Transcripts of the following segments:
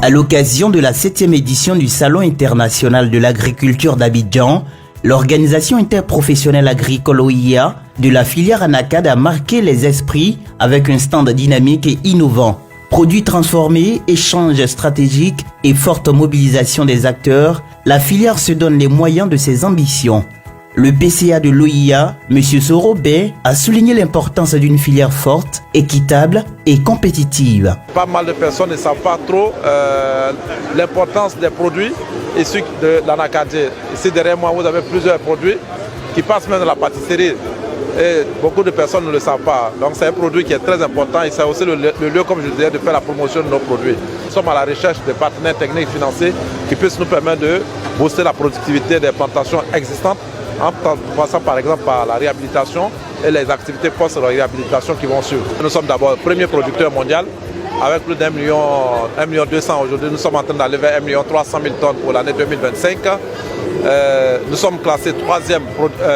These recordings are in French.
À l'occasion de la 7e édition du Salon international de l'agriculture d'Abidjan, l'organisation interprofessionnelle agricole OIA de la filière Anacad a marqué les esprits avec un stand dynamique et innovant. Produits transformés, échanges stratégiques et forte mobilisation des acteurs, la filière se donne les moyens de ses ambitions. Le PCA de l'OIA, M. Sorobé, a souligné l'importance d'une filière forte, équitable et compétitive. Pas mal de personnes ne savent pas trop l'importance des produits issus de l'anacadier. Ici derrière moi, vous avez plusieurs produits qui passent même dans la pâtisserie. Et beaucoup de personnes ne le savent pas. Donc c'est un produit qui est très important et c'est aussi le lieu, comme je disais, de faire la promotion de nos produits. Nous sommes à la recherche de partenaires techniques et financiers qui puissent nous permettre de booster la productivité des plantations existantes en passant par exemple par la réhabilitation et les activités post-réhabilitation qui vont suivre. Nous sommes d'abord le premier producteur mondial avec plus d'1 million 200 aujourd'hui. Nous sommes en train d'aller vers 1 300 000 tonnes pour l'année 2025. Nous sommes classés 3e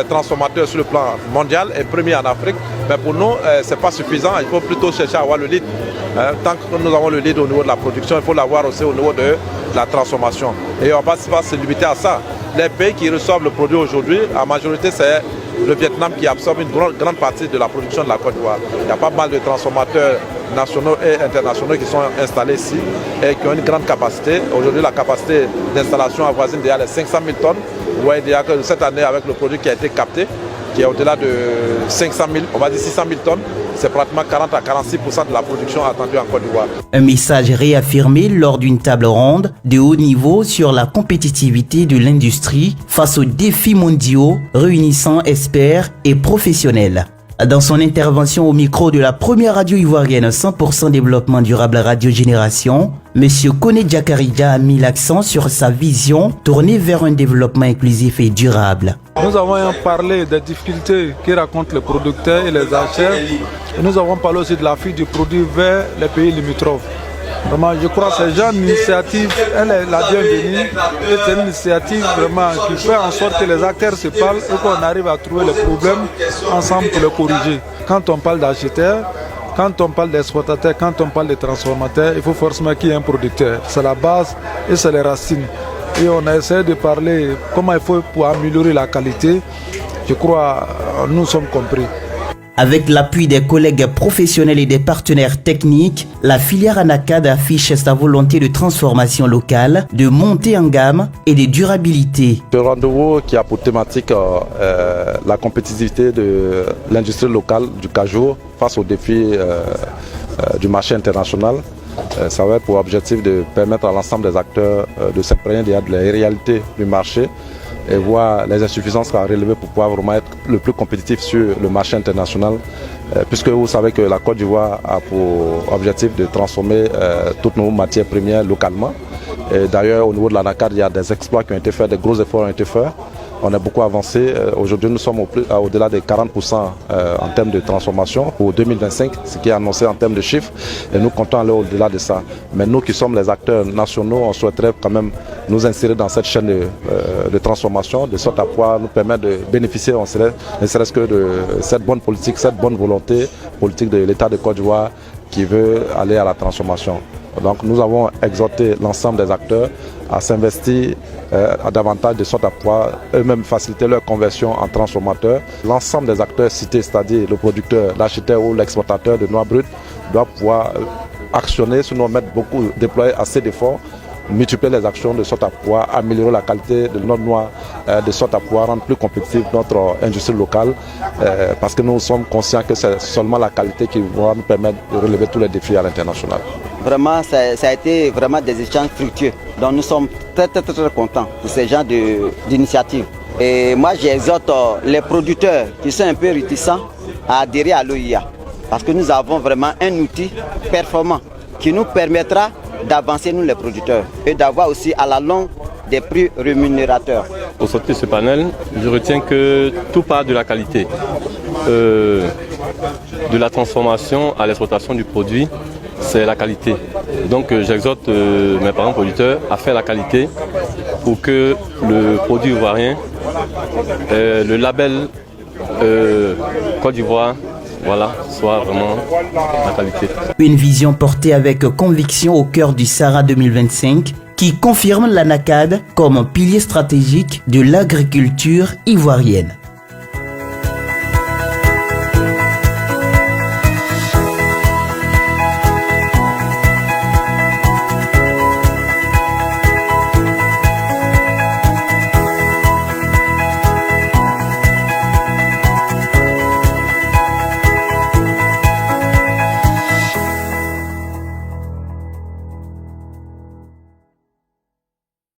transformateur sur le plan mondial et premier en Afrique. Mais pour nous, ce n'est pas suffisant. Il faut plutôt chercher à avoir le lead. Tant que nous avons le lead au niveau de la production, il faut l'avoir aussi au niveau de la transformation. Et on ne va pas se limiter à ça. Les pays qui reçoivent le produit aujourd'hui, en majorité, c'est le Vietnam qui absorbe une grande partie de la production de la Côte d'Ivoire. Il y a pas mal de transformateurs nationaux et internationaux qui sont installés ici et qui ont une grande capacité. Aujourd'hui, la capacité d'installation avoisine déjà les 500 000 tonnes. Vous voyez déjà que cette année, avec le produit qui a été capté, qui est au-delà de 500 000, on va dire 600 000 tonnes, c'est pratiquement 40 à 46% de la production attendue en Côte d'Ivoire. Un message réaffirmé lors d'une table ronde de haut niveau sur la compétitivité de l'industrie face aux défis mondiaux réunissant experts et professionnels. Dans son intervention au micro de la première radio ivoirienne 100% développement durable Radio Génération, M. Kone Diakarija a mis l'accent sur sa vision tournée vers un développement inclusif et durable. Nous avons parlé des difficultés que rencontrent les producteurs et les acheteurs. Et nous avons parlé aussi de la fuite du produit vers les pays limitrophes. Vraiment, je crois que ce genre d'initiative, elle est la bienvenue. Et c'est une initiative vraiment qui fait en sorte que les acteurs se parlent et qu'on arrive à trouver les problèmes ensemble pour les corriger. Quand on parle d'acheteurs, quand on parle d'exploitateurs, quand on parle de transformateurs, il faut forcément qu'il y ait un producteur. C'est la base et c'est les racines. Et on a essayé de parler comment il faut pour améliorer la qualité. Je crois que nous sommes compris. Avec l'appui des collègues professionnels et des partenaires techniques, la filière Anacad affiche sa volonté de transformation locale, de montée en gamme et de durabilité. Ce rendez-vous qui a pour thématique la compétitivité de l'industrie locale du cajou face aux défis du marché international. Ça va être pour objectif de permettre à l'ensemble des acteurs de s'imprégner de la réalité du marché et voir les insuffisances à relever pour pouvoir vraiment être le plus compétitif sur le marché international. Puisque vous savez que la Côte d'Ivoire a pour objectif de transformer toutes nos matières premières localement. Et d'ailleurs, au niveau de l'Anacad, il y a des exploits qui ont été faits, des gros efforts ont été faits. On a beaucoup avancé. Aujourd'hui, nous sommes au-delà des 40% en termes de transformation pour 2025, ce qui est annoncé en termes de chiffres. Et nous comptons aller au-delà de ça. Mais nous qui sommes les acteurs nationaux, on souhaiterait quand même nous insérer dans cette chaîne de transformation, de sorte à pouvoir nous permettre de bénéficier, ne serait-ce que de cette bonne politique, cette bonne volonté politique de l'État de Côte d'Ivoire qui veut aller à la transformation. Donc nous avons exhorté l'ensemble des acteurs à s'investir davantage de sorte à pouvoir eux-mêmes faciliter leur conversion en transformateurs. L'ensemble des acteurs cités, c'est-à-dire le producteur, l'acheteur ou l'exploitateur de noix brutes, doit pouvoir actionner, sinon déployer assez d'efforts, multiplier les actions de sorte à pouvoir améliorer la qualité de notre noix, de sorte à pouvoir rendre plus compétitive notre industrie locale, parce que nous sommes conscients que c'est seulement la qualité qui va nous permettre de relever tous les défis à l'international. Vraiment, ça a été vraiment des échanges fructueux. Donc nous sommes très contents de ce genre d'initiative. Et moi, j'exhorte les producteurs qui sont un peu réticents à adhérer à l'OIA. Parce que nous avons vraiment un outil performant qui nous permettra d'avancer, nous les producteurs, et d'avoir aussi à la longue des prix rémunérateurs. Au sortir de ce panel, je retiens que tout part de la qualité. De la transformation à l'exploitation du produit, c'est la qualité. Donc j'exhorte mes parents producteurs à faire la qualité pour que le produit ivoirien, le label Côte d'Ivoire voilà, soit vraiment la qualité. Une vision portée avec conviction au cœur du Sahara 2025 qui confirme l'ANACAD comme un pilier stratégique de l'agriculture ivoirienne.